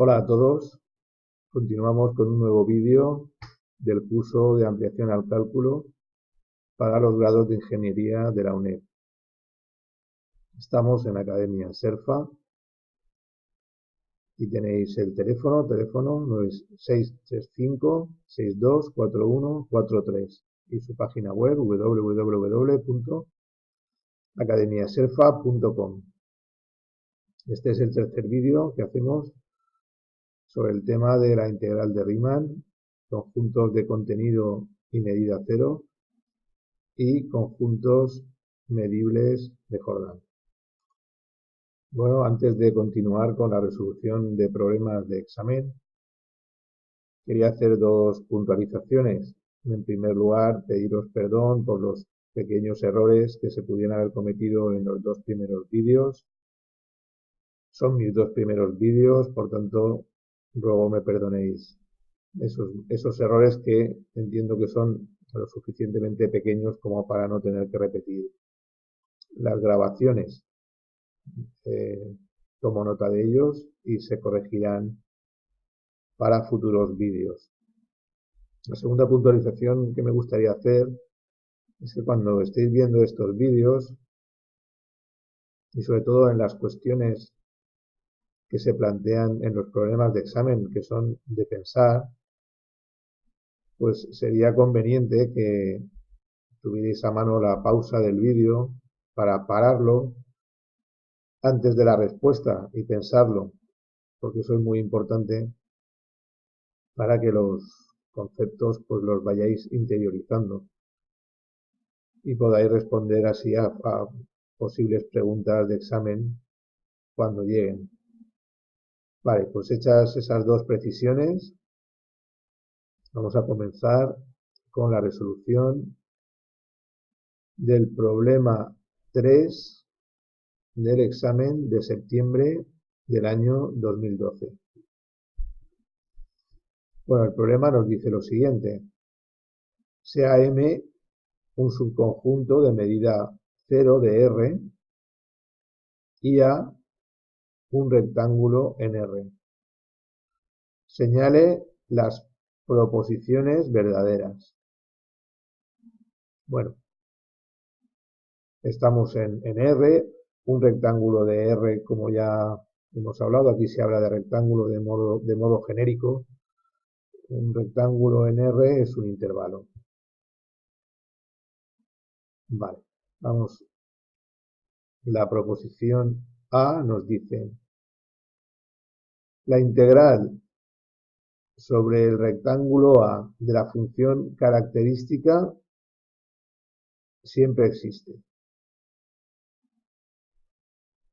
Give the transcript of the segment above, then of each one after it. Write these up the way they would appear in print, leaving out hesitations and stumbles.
Hola a todos, continuamos con un nuevo vídeo del curso de ampliación al cálculo para los grados de ingeniería de la UNED. Estamos en Academia Serfa y tenéis el teléfono 635-624143 y su página web www.academiaserfa.com. Este es el tercer vídeo que hacemos sobre el tema de la integral de Riemann, conjuntos de contenido y medida cero y conjuntos medibles de Jordan. Bueno, antes de continuar con la resolución de problemas de examen, quería hacer dos puntualizaciones. En primer lugar, pediros perdón por los pequeños errores que se pudieran haber cometido en los dos primeros vídeos. Son mis dos primeros vídeos, por tanto, ruego me perdonéis esos errores que entiendo que son lo suficientemente pequeños como para no tener que repetir las grabaciones. Tomo nota de ellos y se corregirán para futuros vídeos. La segunda puntualización que me gustaría hacer es que cuando estéis viendo estos vídeos y sobre todo en las cuestiones que se plantean en los problemas de examen que son de pensar, pues sería conveniente que tuvierais a mano la pausa del vídeo para pararlo antes de la respuesta y pensarlo, porque eso es muy importante para que los conceptos pues los vayáis interiorizando y podáis responder así a posibles preguntas de examen cuando lleguen. Vale, pues hechas esas dos precisiones, vamos a comenzar con la resolución del problema 3 del examen de septiembre del año 2012. Bueno, el problema nos dice lo siguiente: sea M un subconjunto de medida 0 de R y A un rectángulo en R. Señale las proposiciones verdaderas. Bueno, estamos en R, un rectángulo de R, como ya hemos hablado, aquí se habla de rectángulo de modo genérico. Un rectángulo en R es un intervalo. Vale, vamos. La proposición A nos dice: la integral sobre el rectángulo A de la función característica siempre existe.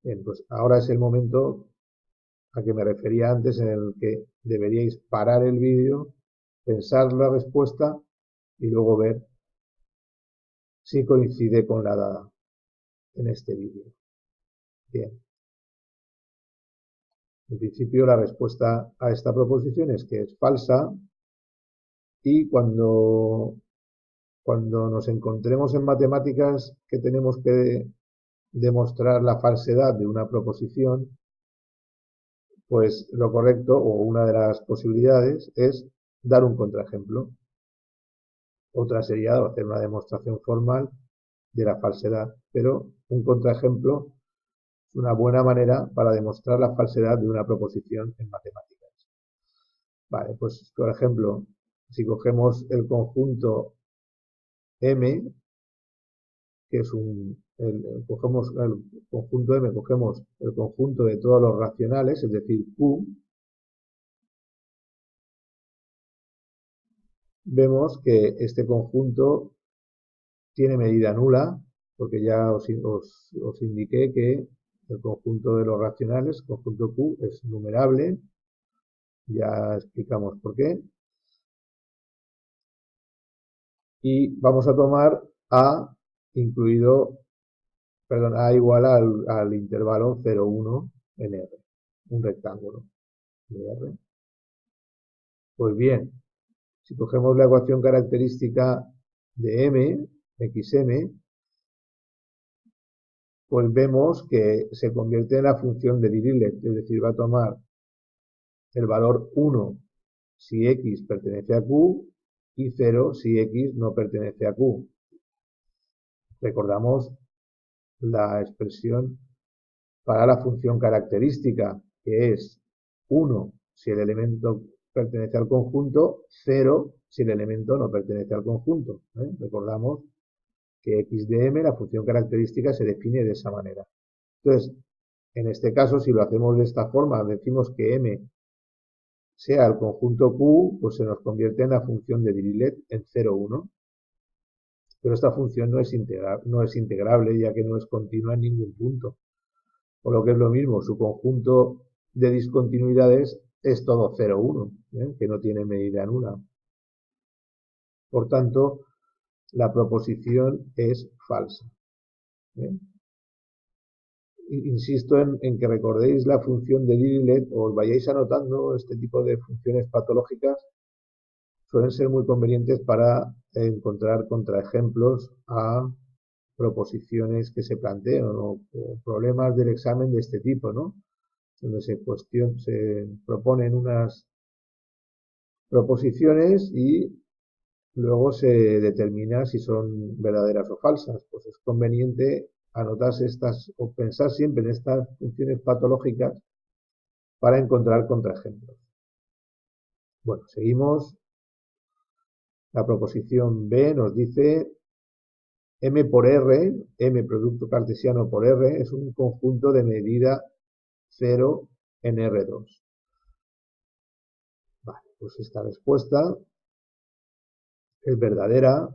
Bien, pues ahora es el momento a que me refería antes, en el que deberíais parar el vídeo, pensar la respuesta y luego ver si coincide con la dada en este vídeo. Bien. En principio la respuesta a esta proposición es que es falsa, y cuando nos encontremos en matemáticas que tenemos que demostrar la falsedad de una proposición, pues lo correcto o una de las posibilidades es dar un contraejemplo. Otra sería hacer una demostración formal de la falsedad, pero un contraejemplo es una buena manera para demostrar la falsedad de una proposición en matemáticas. Vale, pues por ejemplo, si cogemos el conjunto M, que es cogemos el conjunto M, cogemos el conjunto de todos los racionales, es decir, Q, vemos que este conjunto tiene medida nula, porque ya os indiqué que el conjunto de los racionales, conjunto Q, es numerable. Ya explicamos por qué. Y vamos a tomar A incluido, perdón, A igual al intervalo 0, 1 en R, un rectángulo de R. Pues bien, si cogemos la ecuación característica de M, xm, pues vemos que se convierte en la función de Dirichlet, es decir, va a tomar el valor 1 si X pertenece a Q y 0 si X no pertenece a Q. Recordamos la expresión para la función característica, que es 1 si el elemento pertenece al conjunto, 0 si el elemento no pertenece al conjunto. Recordamos que x de m, la función característica, se define de esa manera. Entonces, en este caso, si lo hacemos de esta forma, decimos que m sea el conjunto Q, pues se nos convierte en la función de Dirichlet en 0, 1. Pero esta función no es integrable, ya que no es continua en ningún punto. Por lo que es lo mismo, su conjunto de discontinuidades es todo 0, 1, que no tiene medida nula. Por tanto, la proposición es falsa. Insisto en que recordéis la función de Dirichlet o os vayáis anotando este tipo de funciones patológicas. Suelen ser muy convenientes para encontrar contraejemplos a proposiciones que se plantean o problemas del examen de este tipo, ¿no? Donde se proponen unas proposiciones y luego se determina si son verdaderas o falsas. Pues es conveniente anotarse estas o pensar siempre en estas funciones patológicas para encontrar contraejemplos. Bueno, seguimos. La proposición B nos dice M por R, M producto cartesiano por R, es un conjunto de medida 0 en R2. Vale, pues esta respuesta es verdadera,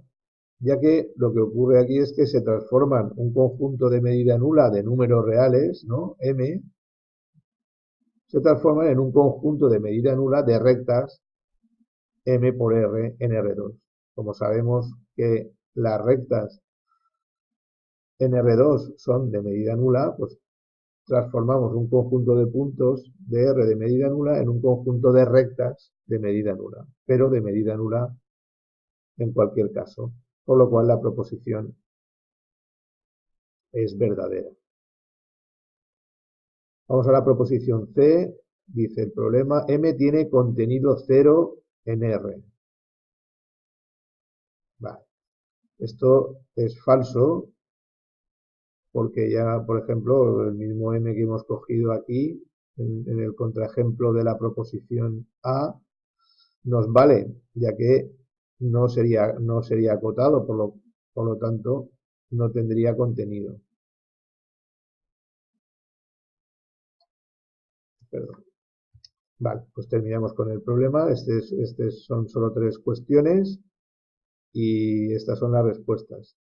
ya que lo que ocurre aquí es que se transforman un conjunto de medida nula de números reales, ¿no? M, se transforman en un conjunto de medida nula de rectas M por R en R2. Como sabemos que las rectas en R2 son de medida nula, pues transformamos un conjunto de puntos de R de medida nula en un conjunto de rectas de medida nula, pero de medida nula en cualquier caso, por lo cual la proposición es verdadera. Vamos a la proposición C, dice el problema, M tiene contenido 0 en R. Vale. Esto es falso, porque ya, por ejemplo, el mismo M que hemos cogido aquí, en el contraejemplo de la proposición A, nos vale, ya que no sería acotado, por lo tanto, no tendría contenido. Perdón. Vale, pues terminamos con el problema. Estos son solo 3 cuestiones y estas son las respuestas.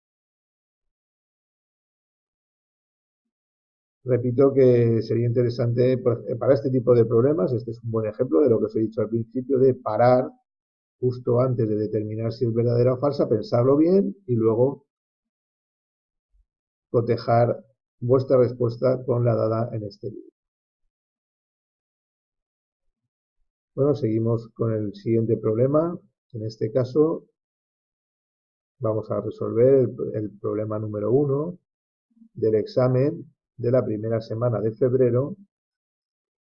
Repito que sería interesante para este tipo de problemas, este es un buen ejemplo de lo que os he dicho al principio, de parar justo antes de determinar si es verdadera o falsa, pensarlo bien y luego cotejar vuestra respuesta con la dada en este vídeo. Bueno, seguimos con el siguiente problema. En este caso, vamos a resolver el problema número 1 del examen de la primera semana de febrero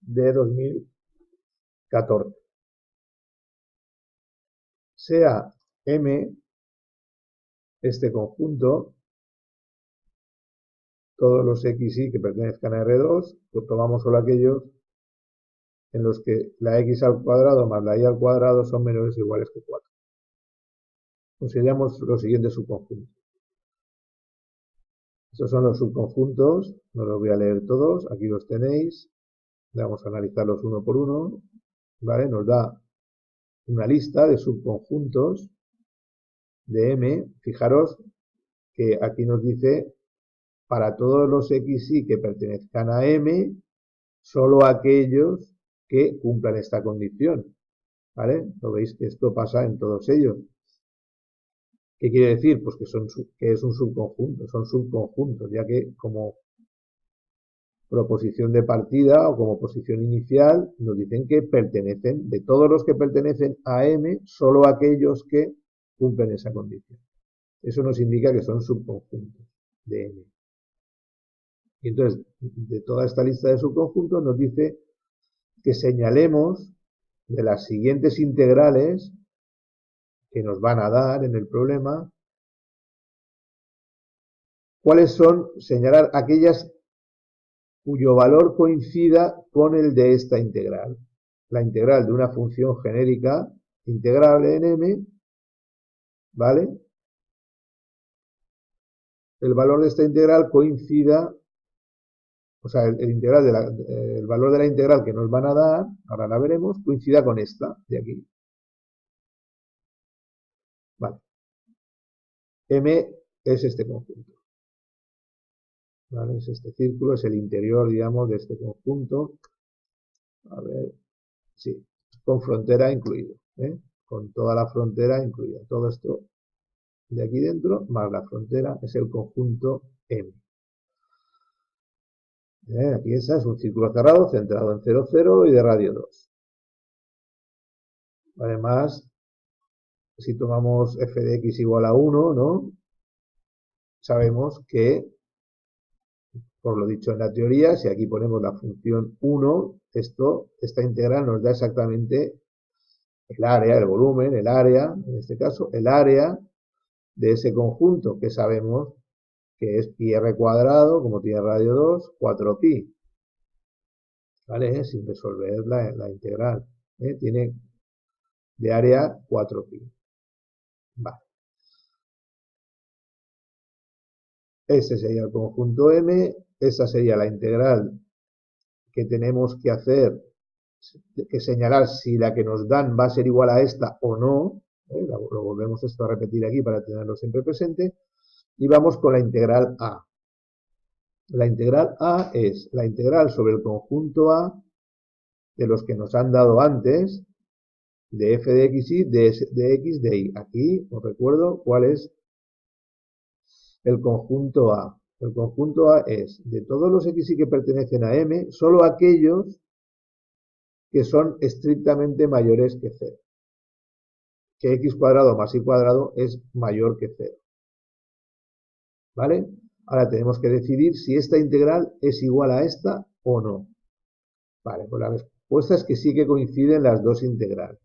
de 2014. Sea M este conjunto, todos los xy que pertenezcan a R2, pues tomamos solo aquellos en los que la x al cuadrado más la y al cuadrado son menores o iguales que 4. Consideramos los siguientes subconjuntos. Estos son los subconjuntos, no los voy a leer todos, aquí los tenéis. Vamos a analizarlos uno por uno. ¿Vale? Nos da una lista de subconjuntos de M. Fijaros que aquí nos dice para todos los xy que pertenezcan a M, solo aquellos que cumplan esta condición. ¿Vale? Lo veis que esto pasa en todos ellos. ¿Qué quiere decir? Pues que es un subconjunto, son subconjuntos, ya que como proposición de partida o como posición inicial nos dicen que pertenecen, de todos los que pertenecen a M, solo aquellos que cumplen esa condición. Eso nos indica que son subconjuntos de M. Y entonces, de toda esta lista de subconjuntos nos dice que señalemos de las siguientes integrales que nos van a dar en el problema, cuáles son, señalar aquellas cuyo valor coincida con el de esta integral. La integral de una función genérica integrable en m, ¿vale? El valor de esta integral coincida, o sea, el valor de la integral que nos van a dar, ahora la veremos, coincida con esta de aquí. Vale. M es este conjunto. ¿Vale? Es este círculo, es el interior, digamos, de este conjunto. A ver, sí, con frontera incluido, ¿eh? Con toda la frontera incluida. Todo esto de aquí dentro, más la frontera, es el conjunto M. Aquí esa es un círculo cerrado, centrado en 0, 0 y de radio 2. Además, si tomamos f de x igual a 1, ¿no? Sabemos que, por lo dicho en la teoría, si aquí ponemos la función 1, esta integral nos da exactamente el área, el volumen, el área, en este caso, el área de ese conjunto que sabemos que es pi r cuadrado, como tiene radio 2, 4pi. ¿Vale? Sin resolver la integral. Tiene de área 4pi. Vale. Ese sería el conjunto M, esa sería la integral que tenemos que hacer, que señalar si la que nos dan va a ser igual a esta o no. Lo volvemos esto a repetir aquí para tenerlo siempre presente. Y vamos con la integral A. La integral A es la integral sobre el conjunto A de los que nos han dado antes, de f de x y de x de y. Aquí os recuerdo cuál es el conjunto A. El conjunto A es de todos los x y que pertenecen a M, solo aquellos que son estrictamente mayores que 0. Que x cuadrado más y cuadrado es mayor que 0. ¿Vale? Ahora tenemos que decidir si esta integral es igual a esta o no. Vale, pues la respuesta es que sí que coinciden las dos integrales.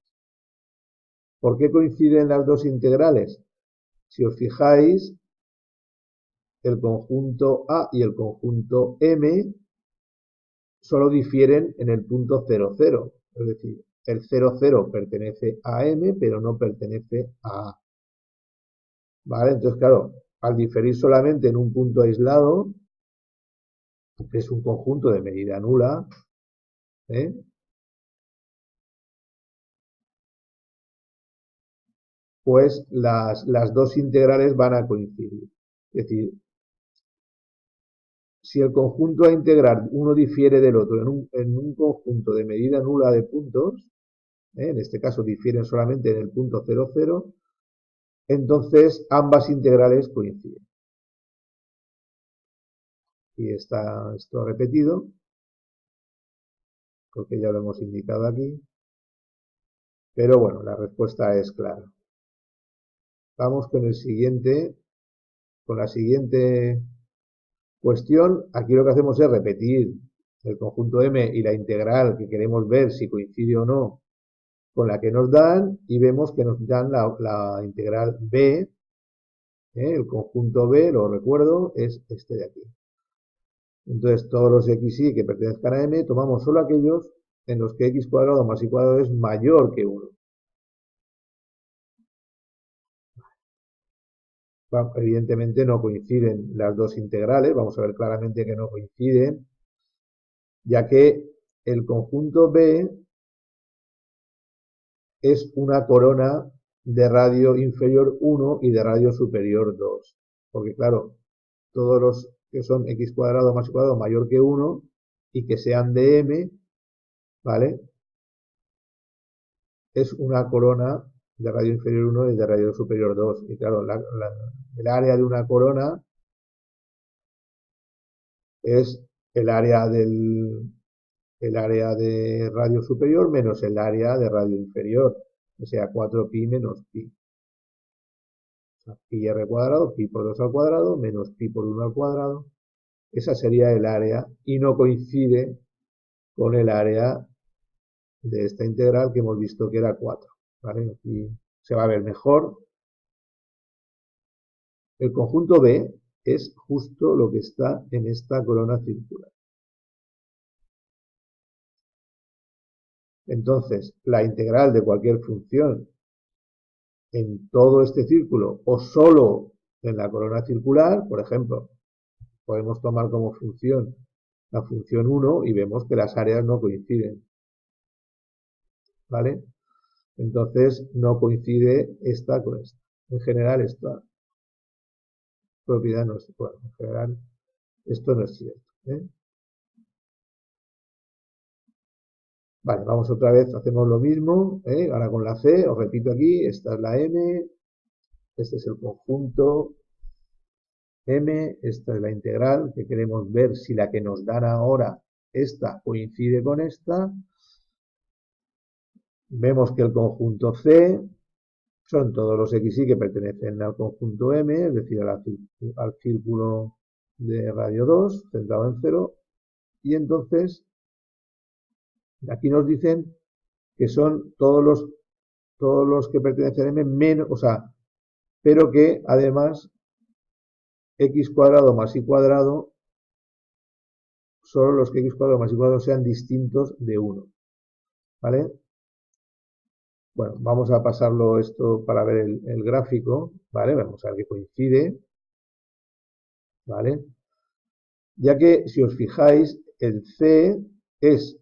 ¿Por qué coinciden las dos integrales? Si os fijáis, el conjunto A y el conjunto M solo difieren en el punto 0, 0. Es decir, el 0, 0 pertenece a M, pero no pertenece a A. ¿Vale? Entonces, claro, al diferir solamente en un punto aislado, que es un conjunto de medida nula, pues las dos integrales van a coincidir. Es decir, si el conjunto a integrar uno difiere del otro en un conjunto de medida nula de puntos, en este caso difieren solamente en el punto 0, 0, entonces ambas integrales coinciden. Y está esto repetido, porque ya lo hemos indicado aquí. Pero bueno, la respuesta es clara. Vamos con el siguiente, con la siguiente cuestión. Aquí lo que hacemos es repetir el conjunto M y la integral que queremos ver si coincide o no con la que nos dan, y vemos que nos dan la integral B. El conjunto B, lo recuerdo, es este de aquí. Entonces, todos los xy que pertenezcan a M, tomamos solo aquellos en los que x cuadrado más y cuadrado es mayor que 1. Evidentemente no coinciden las dos integrales, vamos a ver claramente que no coinciden, ya que el conjunto B es una corona de radio inferior 1 y de radio superior 2. Porque claro, todos los que son x cuadrado más y cuadrado mayor que 1 y que sean de M, ¿vale? Es una corona de radio inferior 1 y de radio superior 2. Y claro, el área de una corona es el área de radio superior menos el área de radio inferior, o sea, 4pi menos pi. O sea, pi r cuadrado, pi por 2 al cuadrado, menos pi por 1 al cuadrado. Esa sería el área y no coincide con el área de esta integral que hemos visto que era 4. ¿Vale? Aquí se va a ver mejor. El conjunto B es justo lo que está en esta corona circular. Entonces, la integral de cualquier función en todo este círculo o solo en la corona circular, por ejemplo, podemos tomar como función la función 1 y vemos que las áreas no coinciden. ¿Vale? Entonces no coincide esta con esta. En general esta propiedad no es, bueno, en general esto no es cierto. ¿Eh? Vale, vamos otra vez, hacemos lo mismo, ahora con la C, os repito aquí, esta es la M, este es el conjunto M, esta es la integral, que queremos ver si la que nos dan ahora, esta, coincide con esta. Vemos que el conjunto C son todos los XY que pertenecen al conjunto M, es decir, al círculo de radio 2, centrado en 0, y entonces aquí nos dicen que son todos los que pertenecen a M menos, o sea, pero que además x cuadrado más y cuadrado, solo los que x cuadrado más y cuadrado sean distintos de 1. ¿Vale? Bueno, vamos a pasarlo esto para ver el gráfico, ¿vale? Vamos a ver que coincide, ¿vale? Ya que, si os fijáis, el C es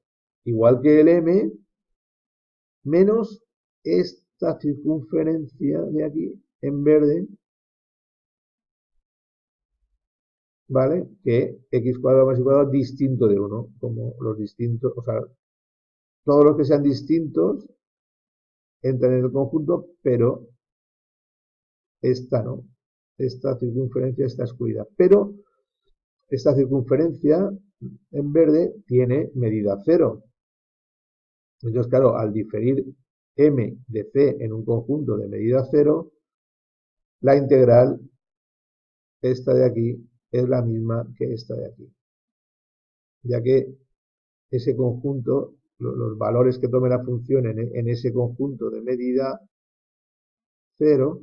igual que el M menos esta circunferencia de aquí en verde, ¿vale? Que x cuadrado más y cuadrado distinto de 1, como los distintos, o sea, todos los que sean distintos entran en el conjunto, pero esta no, esta circunferencia está excluida. Pero esta circunferencia en verde tiene medida 0. Entonces, claro, al diferir m de c en un conjunto de medida 0, la integral, esta de aquí, es la misma que esta de aquí. Ya que ese conjunto, los valores que tome la función en ese conjunto de medida 0,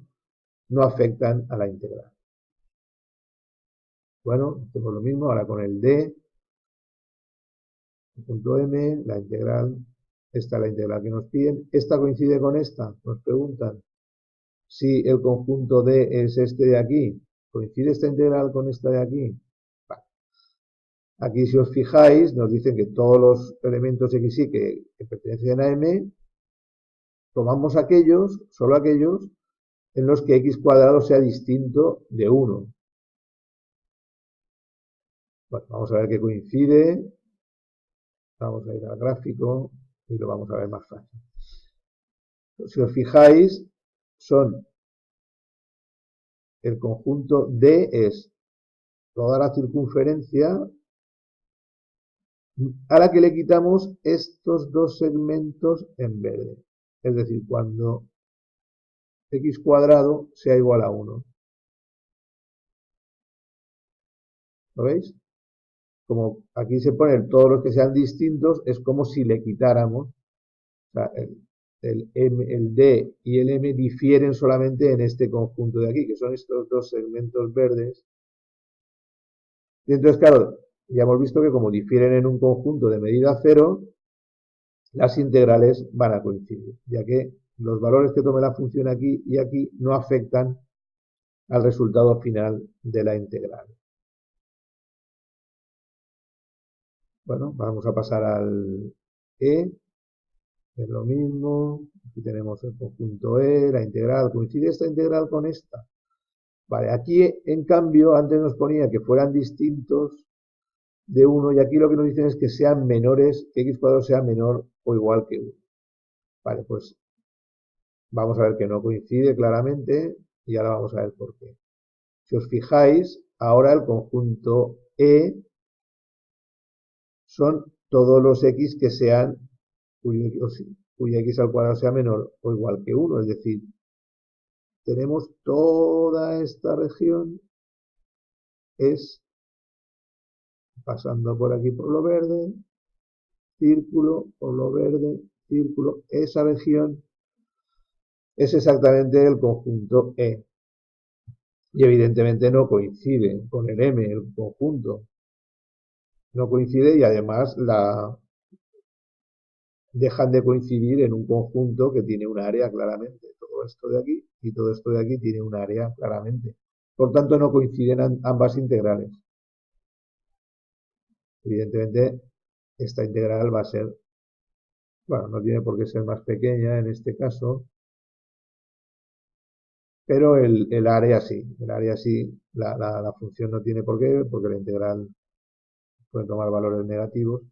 no afectan a la integral. Bueno, hacemos lo mismo ahora con el d, punto m, la integral, esta es la integral que nos piden. Esta coincide con esta, nos preguntan. Si el conjunto D es este de aquí, ¿coincide esta integral con esta de aquí? Vale. Aquí, si os fijáis, nos dicen que todos los elementos XY que pertenecen a M, tomamos aquellos, solo aquellos, en los que x cuadrado sea distinto de 1. Bueno, vamos a ver que coincide. Vamos a ir al gráfico y lo vamos a ver más fácil. Si os fijáis, son el conjunto D es toda la circunferencia a la que le quitamos estos dos segmentos en verde. Es decir, cuando x cuadrado sea igual a 1. ¿Lo veis? Como aquí se ponen todos los que sean distintos, es como si le quitáramos. O sea, el D y el M difieren solamente en este conjunto de aquí, que son estos dos segmentos verdes. Y entonces, claro, ya hemos visto que como difieren en un conjunto de medida 0, las integrales van a coincidir, ya que los valores que tome la función aquí y aquí no afectan al resultado final de la integral. Bueno, vamos a pasar al E, es lo mismo, aquí tenemos el conjunto E, la integral, ¿coincide esta integral con esta? Vale, aquí en cambio antes nos ponía que fueran distintos de 1 y aquí lo que nos dicen es que sean menores, que x cuadrado sea menor o igual que 1. Vale, pues vamos a ver que no coincide claramente y ahora vamos a ver por qué. Si os fijáis, ahora el conjunto E son todos los x que sean, cuya x al cuadrado sea menor o igual que 1. Es decir, tenemos toda esta región es pasando por aquí por lo verde, círculo, por lo verde, círculo, esa región es exactamente el conjunto E. Y evidentemente no coincide con el M, el conjunto. No coincide y además dejan de coincidir en un conjunto que tiene un área claramente. Todo esto de aquí y todo esto de aquí tiene un área claramente. Por tanto, no coinciden ambas integrales. Evidentemente, esta integral va a ser, bueno, no tiene por qué ser más pequeña en este caso, pero el área sí. El área sí, la función no tiene por qué, porque la integral puede tomar valores negativos,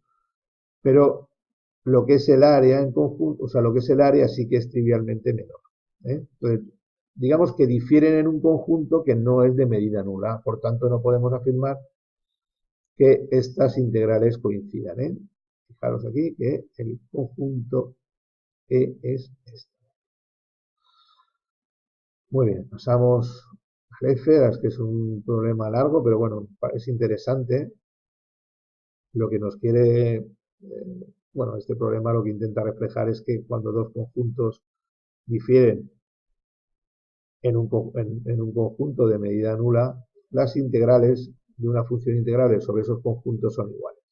pero lo que es el área en conjunto, o sea, lo que es el área sí que es trivialmente menor. Entonces, digamos que difieren en un conjunto que no es de medida nula, por tanto no podemos afirmar que estas integrales coincidan. Fijaros aquí que el conjunto E es este. Muy bien, pasamos al F, es que es un problema largo, pero bueno, es interesante. Lo que nos quiere, bueno, este problema lo que intenta reflejar es que cuando dos conjuntos difieren en un conjunto de medida nula, las integrales de una función integral sobre esos conjuntos son iguales.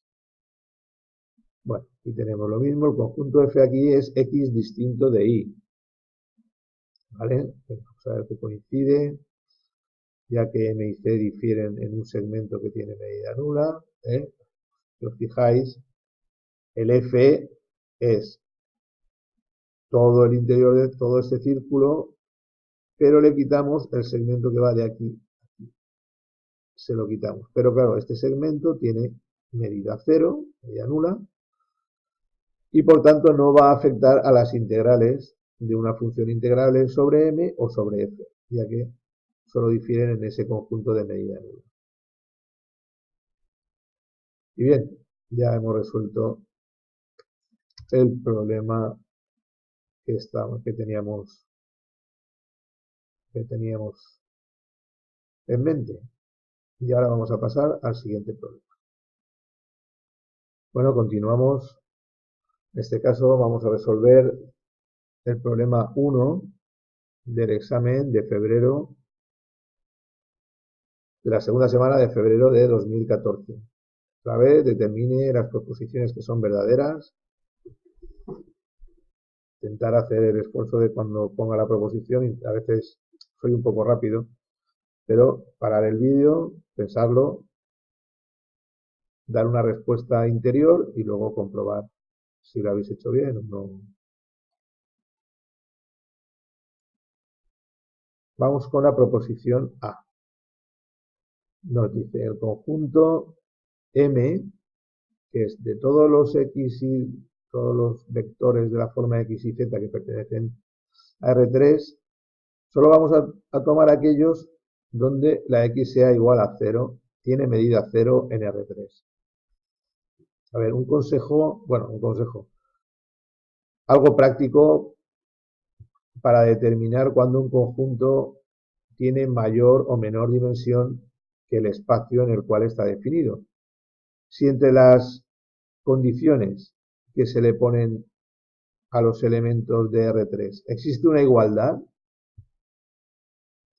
Bueno, aquí tenemos lo mismo, el conjunto F aquí es X distinto de Y. ¿Vale? Vamos a ver que coincide, ya que M y C difieren en un segmento que tiene medida nula. Si os fijáis, el F es todo el interior de todo este círculo, pero le quitamos el segmento que va de aquí a aquí. Se lo quitamos. Pero claro, este segmento tiene medida cero, medida nula, y por tanto no va a afectar a las integrales de una función integrable sobre M o sobre F, ya que solo difieren en ese conjunto de medida nula. Y bien, ya hemos resuelto el problema que teníamos en mente. Y ahora vamos a pasar al siguiente problema. Bueno, continuamos. En este caso vamos a resolver el problema 1 del examen de febrero, de la segunda semana de febrero de 2014. Otra vez determine las proposiciones que son verdaderas. Intentar hacer el esfuerzo de cuando ponga la proposición, y a veces soy un poco rápido, pero parar el vídeo, pensarlo, dar una respuesta interior y luego comprobar si lo habéis hecho bien o no. Vamos con la proposición A. Nos dice el conjunto M, que es de todos los X y todos los vectores de la forma X y Z que pertenecen a R3, solo vamos a tomar aquellos donde la X sea igual a 0, tiene medida 0 en R3. A ver, un consejo, algo práctico para determinar cuando un conjunto tiene mayor o menor dimensión que el espacio en el cual está definido. Si entre las condiciones que se le ponen a los elementos de R3 existe una igualdad,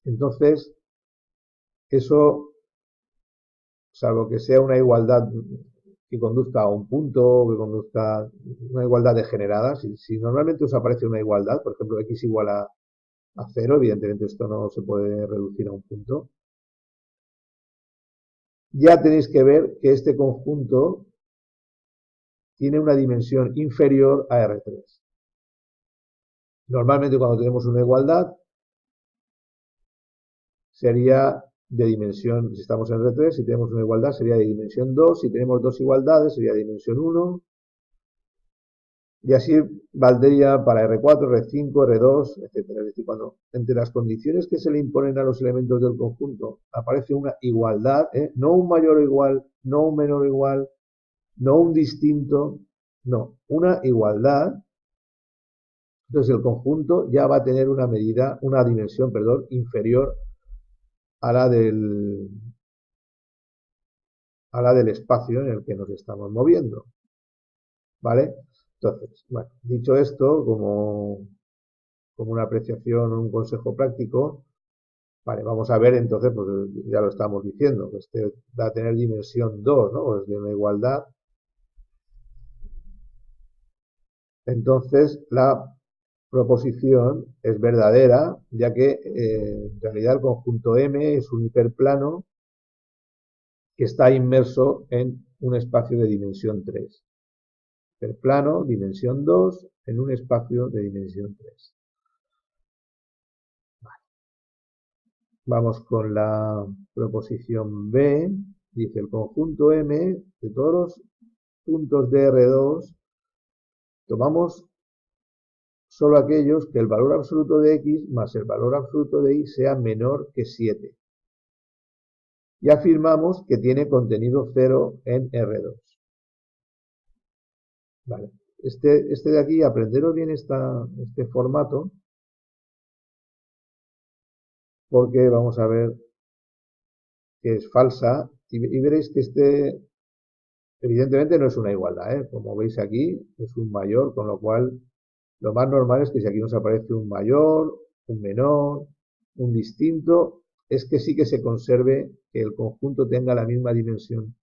entonces eso, salvo que sea una igualdad que conduzca a un punto, que conduzca a una igualdad degenerada, si normalmente os aparece una igualdad, por ejemplo, X igual a 0, evidentemente esto no se puede reducir a un punto, ya tenéis que ver que este conjunto tiene una dimensión inferior a R3. Normalmente cuando tenemos una igualdad sería de dimensión, si estamos en R3, si tenemos una igualdad sería de dimensión 2, si tenemos dos igualdades sería de dimensión 1, y así valdría para R4, R5, R2, etc. Es decir, cuando entre las condiciones que se le imponen a los elementos del conjunto aparece una igualdad, no un mayor o igual, no un menor o igual, no un distinto, no, una igualdad, entonces el conjunto ya va a tener una medida, una dimensión, perdón, inferior a la del espacio en el que nos estamos moviendo. ¿Vale? Entonces, bueno, dicho esto, como una apreciación o un consejo práctico, vale, vamos a ver entonces, pues ya lo estamos diciendo, que este va a tener dimensión 2, ¿no? Pues de una igualdad. Entonces, la proposición es verdadera, ya que en realidad el conjunto M es un hiperplano que está inmerso en un espacio de dimensión 3. Hiperplano, dimensión 2, en un espacio de dimensión 3. Vamos con la proposición B. Dice el conjunto M de todos los puntos de R2, tomamos solo aquellos que el valor absoluto de X más el valor absoluto de Y sea menor que 7. Y afirmamos que tiene contenido 0 en R2. Vale. Este de aquí, aprenderos bien este formato, porque vamos a ver que es falsa y veréis que evidentemente no es una igualdad, ¿eh? Como veis aquí, es un mayor, con lo cual lo más normal es que si aquí nos aparece un mayor, un menor, un distinto, es que sí que se conserve que el conjunto tenga la misma dimensión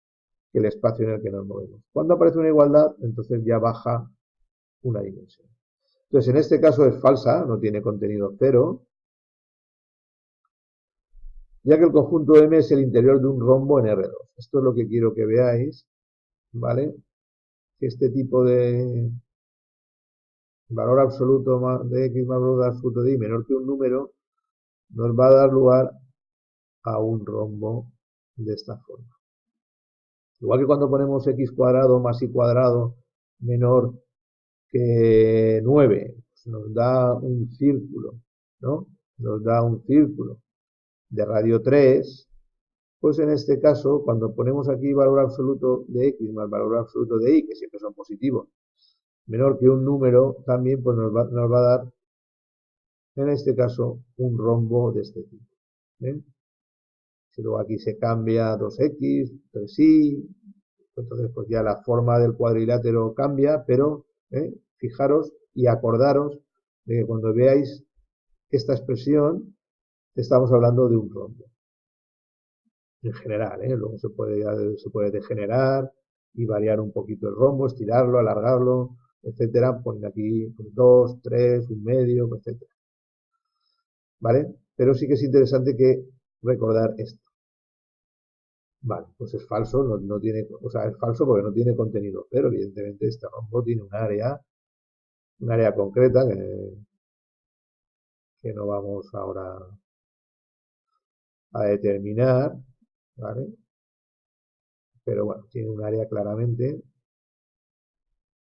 que el espacio en el que nos movemos. Cuando aparece una igualdad, entonces ya baja una dimensión. Entonces, en este caso es falsa, no tiene contenido 0, ya que el conjunto M es el interior de un rombo en R2. Esto es lo que quiero que veáis, ¿vale? Que este tipo de valor absoluto de X más valor absoluto de Y menor que un número nos va a dar lugar a un rombo de esta forma. Igual que cuando ponemos X cuadrado más Y cuadrado menor que 9, pues nos da un círculo, ¿no? Nos da un círculo de radio 3, pues en este caso, cuando ponemos aquí valor absoluto de X más valor absoluto de Y, que siempre son positivos, menor que un número, también pues nos va a dar, en este caso, un rombo de este tipo. ¿Eh? Si luego aquí se cambia 2X, 3Y, entonces pues ya la forma del cuadrilátero cambia, pero fijaros y acordaros de que cuando veáis esta expresión, estamos hablando de un rombo. En general, luego se puede degenerar y variar un poquito el rombo, estirarlo, alargarlo, etcétera, poner aquí pues, 2, 3, un medio, etcétera. ¿Vale? Pero sí que es interesante que recordar esto. Vale, pues es falso, no tiene, o sea, es falso porque no tiene contenido, pero evidentemente este rombo tiene un área concreta que no vamos ahora a determinar, ¿vale? Pero bueno, tiene un área claramente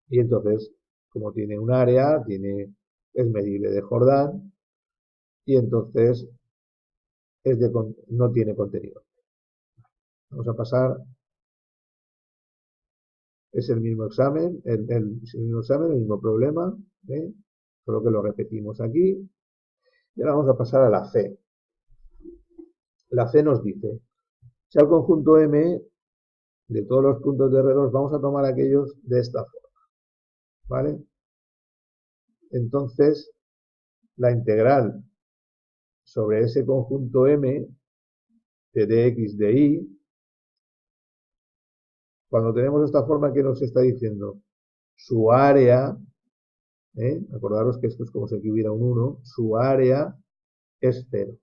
y entonces, como tiene un área, es medible de Jordan y entonces no tiene contenido. Vamos a pasar, es el mismo examen, el mismo problema, ¿eh? Solo que lo repetimos aquí. Y ahora vamos a pasar a la C. La C nos dice, si al conjunto M de todos los puntos de R2 vamos a tomar aquellos de esta forma, ¿vale? Entonces, la integral sobre ese conjunto M de dx de y, cuando tenemos esta forma, ¿qué nos está diciendo? Su área, acordaros que esto es como si aquí hubiera un 1, su área es 0.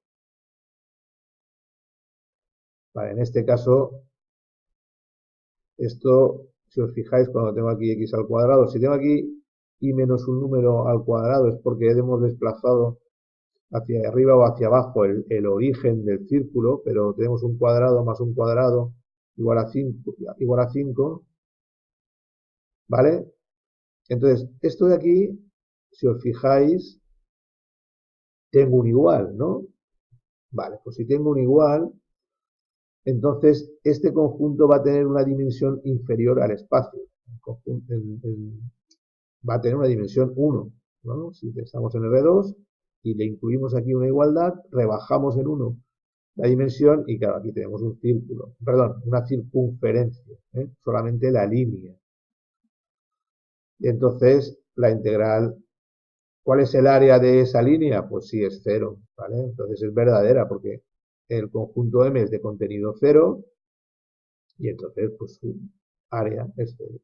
Vale, en este caso, esto, si os fijáis, cuando tengo aquí x al cuadrado, si tengo aquí y menos un número al cuadrado es porque hemos desplazado hacia arriba o hacia abajo el origen del círculo, pero tenemos un cuadrado más un cuadrado igual a 5, ¿vale? Entonces, esto de aquí, si os fijáis, tengo un igual, ¿no? Vale, pues si tengo un igual, entonces este conjunto va a tener una dimensión inferior al espacio. Va a tener una dimensión 1, ¿no? Si estamos en R2 y le incluimos aquí una igualdad, rebajamos en 1 la dimensión y claro, aquí tenemos un círculo, perdón, una circunferencia, solamente la línea. Y entonces la integral, ¿cuál es el área de esa línea? Pues sí, es cero, ¿vale? Entonces es verdadera porque el conjunto M es de contenido cero y entonces pues su área es cero,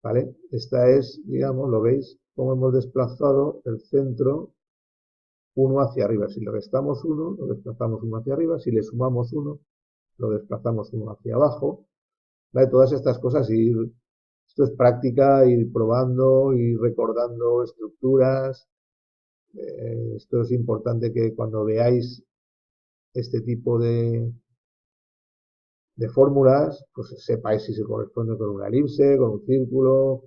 ¿vale? Esta es, digamos, lo veis, cómo hemos desplazado el centro 1 hacia arriba. Si le restamos 1, lo desplazamos 1 hacia arriba. Si le sumamos 1, lo desplazamos 1 hacia abajo. ¿Vale? Todas estas cosas, esto es práctica, ir probando, ir recordando estructuras. Esto es importante que cuando veáis este tipo de fórmulas, pues sepáis si se corresponde con una elipse, con un círculo,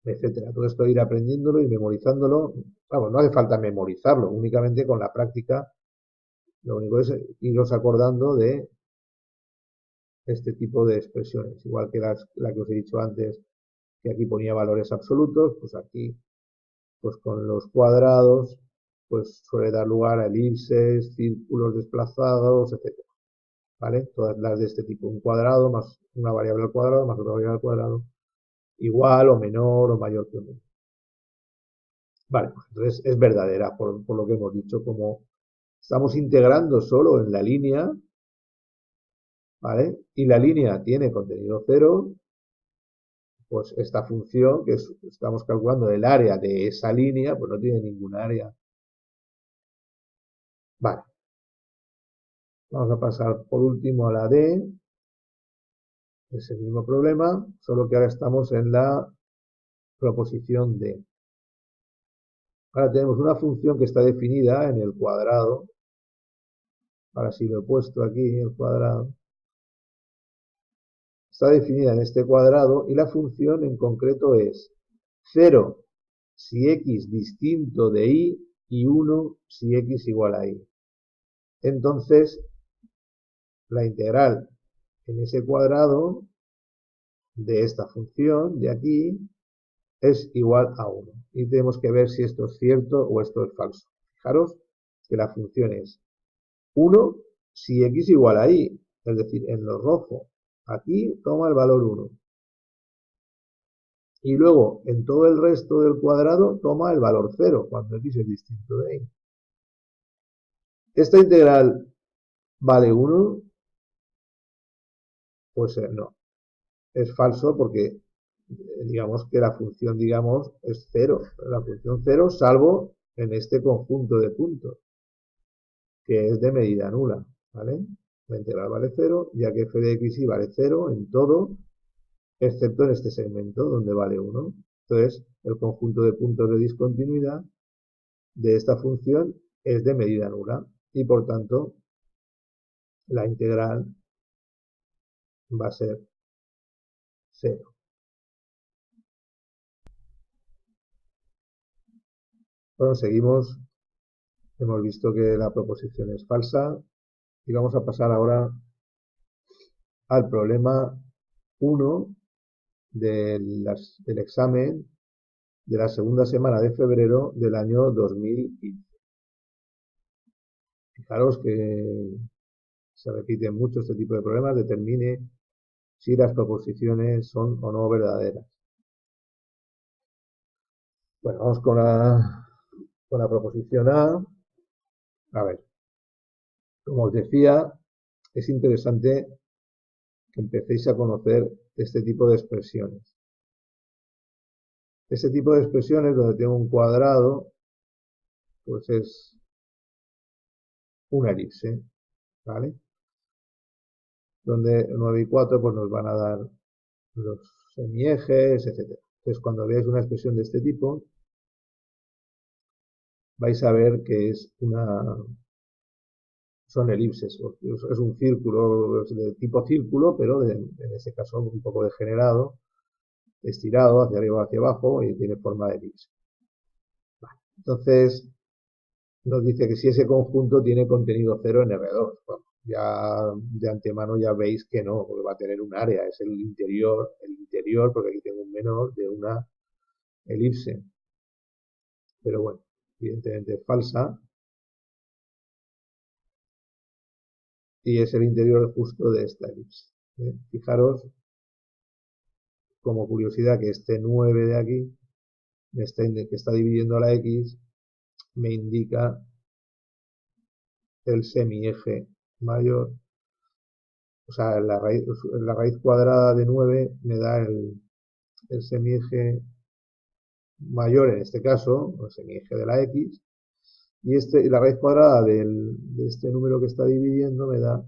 etcétera. Todo esto ir aprendiéndolo y memorizándolo. Vamos, no hace falta memorizarlo, únicamente con la práctica. Lo único es iros acordando de este tipo de expresiones. Igual que la que os he dicho antes, que aquí ponía valores absolutos, pues aquí, pues con los cuadrados, pues suele dar lugar a elipses, círculos desplazados, etcétera. ¿Vale? Todas las de este tipo. Un cuadrado más una variable al cuadrado más otra variable al cuadrado, igual o menor o mayor que 1. Vale, pues entonces es verdadera, por lo que hemos dicho, como estamos integrando solo en la línea, ¿vale? Y la línea tiene contenido cero, pues esta función que estamos calculando el área de esa línea, pues no tiene ningún área. Vale. Vamos a pasar por último a la D. Es el mismo problema, solo que ahora estamos en la proposición D. Ahora tenemos una función que está definida en el cuadrado. Ahora sí lo he puesto aquí, el cuadrado. Está definida en este cuadrado y la función en concreto es 0 si x distinto de y 1 si x igual a y. Entonces, la integral en ese cuadrado de esta función de aquí es igual a 1. Y tenemos que ver si esto es cierto o esto es falso. Fijaros que la función es 1 si x igual a y, es decir, en lo rojo. Aquí toma el valor 1. Y luego, en todo el resto del cuadrado, toma el valor 0, cuando x es distinto de y. ¿Esta integral vale 1? Pues no. Es falso porque digamos que la función, digamos, es 0. La función 0, salvo en este conjunto de puntos, que es de medida nula, ¿vale? La integral vale 0, ya que f de x y vale 0 en todo, excepto en este segmento donde vale 1. Entonces, el conjunto de puntos de discontinuidad de esta función es de medida nula y por tanto la integral va a ser 0. Bueno, seguimos. Hemos visto que la proposición es falsa y vamos a pasar ahora al problema 1 del examen de la segunda semana de febrero del año 2015. Fijaros que se repiten mucho este tipo de problemas, determine si las proposiciones son o no verdaderas. Bueno, vamos con la proposición A. A ver, como os decía, es interesante que empecéis a conocer este tipo de expresiones. Este tipo de expresiones donde tengo un cuadrado, pues es una elipse, ¿vale? Donde 9 y 4 pues nos van a dar los semiejes, etc. Entonces, cuando veáis una expresión de este tipo, vais a ver que son elipses, es un círculo de tipo círculo, pero en este caso un poco degenerado, estirado hacia arriba o hacia abajo y tiene forma de elipse. Vale. Entonces, nos dice que si ese conjunto tiene contenido cero en R2. Bueno, ya de antemano ya veis que no, porque va a tener un área, es el interior, porque aquí tengo un menor de una elipse. Pero bueno, evidentemente es falsa. Y es el interior justo de esta elipse. Fijaros como curiosidad que este 9 de aquí, que está dividiendo a la X, me indica el semieje mayor. O sea, la raíz cuadrada de 9 me da el semieje mayor en este caso, el semieje de la X, y la raíz cuadrada de este número que está dividiendo me da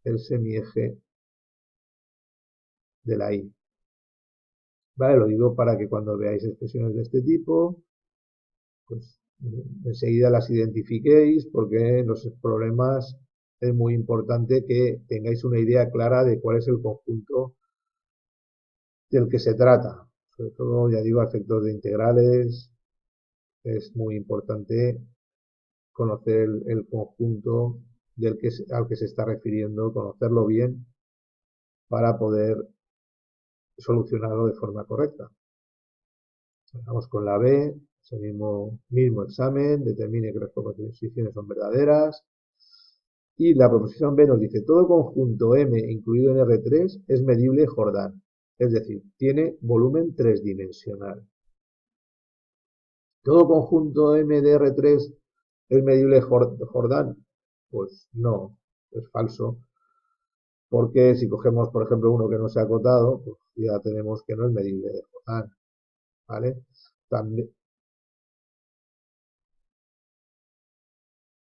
el semieje de la Y. ¿Vale? Lo digo para que cuando veáis expresiones de este tipo, pues enseguida las identifiquéis, porque en los problemas es muy importante que tengáis una idea clara de cuál es el conjunto del que se trata. Sobre todo, ya digo, a efectos de integrales, es muy importante conocer el conjunto al que se está refiriendo, conocerlo bien para poder solucionarlo de forma correcta. Vamos con la B, ese mismo examen, determine que las proposiciones son verdaderas. Y la proposición B nos dice, todo conjunto M incluido en R3 es medible Jordan, es decir, tiene volumen tridimensional. ¿Todo conjunto M de R3 es medible Jordan? Pues no, es falso, porque si cogemos, por ejemplo, uno que no se ha acotado, pues ya tenemos que no es medible de Jordan, ¿vale? También,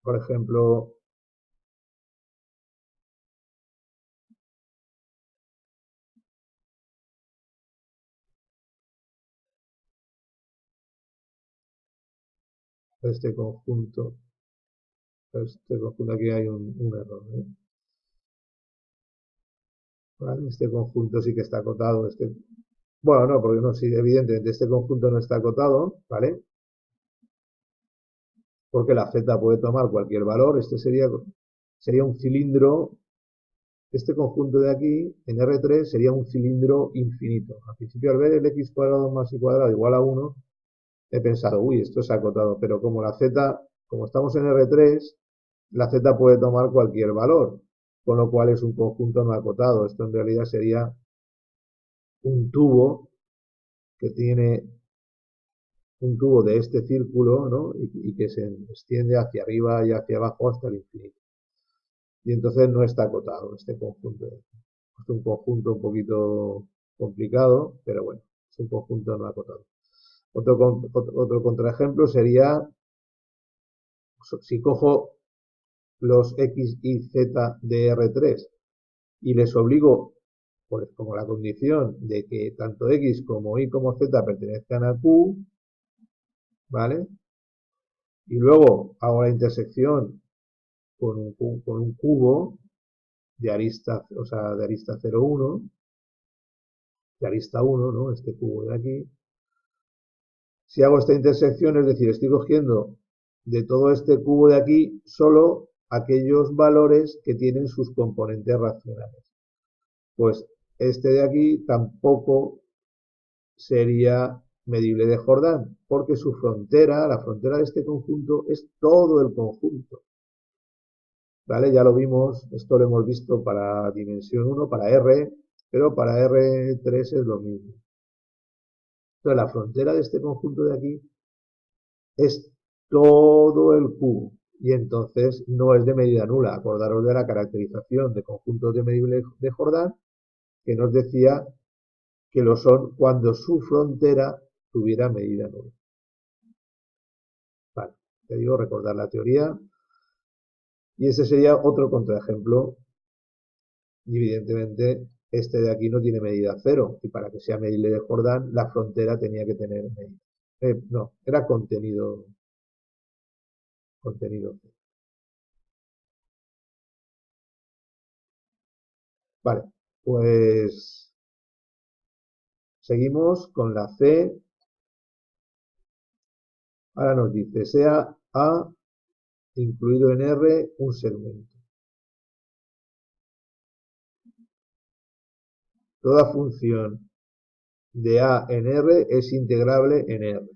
por ejemplo, este conjunto aquí hay un error, ¿eh? ¿Vale? Este conjunto sí que está acotado. Bueno, no, porque no, sí, evidentemente este conjunto no está acotado, ¿vale? Porque la z puede tomar cualquier valor. Este sería un cilindro. Este conjunto de aquí, en R3, sería un cilindro infinito. Al principio, al ver el x cuadrado más y cuadrado igual a 1, he pensado, uy, esto es acotado. Pero como como estamos en R3, la z puede tomar cualquier valor, con lo cual es un conjunto no acotado. Esto en realidad sería un tubo que tiene un tubo de este círculo, ¿no? Y que se extiende hacia arriba y hacia abajo hasta el infinito. Y entonces no está acotado este conjunto. Es un conjunto un poquito complicado, pero bueno, es un conjunto no acotado. Otro contraejemplo sería, si cojo los x y z de R3 y les obligo, pues como la condición de que tanto x como y como z pertenezcan a Q, ¿vale? Y luego hago la intersección con un cubo de arista, o sea, de arista 0,1, de arista 1, ¿no? Este cubo de aquí. Si hago esta intersección, es decir, estoy cogiendo de todo este cubo de aquí solo aquellos valores que tienen sus componentes racionales. Pues este de aquí tampoco sería medible de Jordan, porque su frontera, la frontera de este conjunto, es todo el conjunto. ¿Vale? Ya lo vimos, esto lo hemos visto para dimensión 1, para R, pero para R3 es lo mismo. Entonces, la frontera de este conjunto de aquí es todo el cubo, y entonces no es de medida nula. Acordaros de la caracterización de conjuntos de medible de Jordan, que nos decía que lo son cuando su frontera tuviera medida nula. Vale, te digo, recordar la teoría. Y ese sería otro contraejemplo. Y evidentemente, este de aquí no tiene medida 0. Y para que sea medible de Jordan, la frontera tenía que tener medida. No, era contenido 0. Vale, pues seguimos con la C. Ahora nos dice, sea A incluido en R un segmento. Toda función de A en R es integrable en R.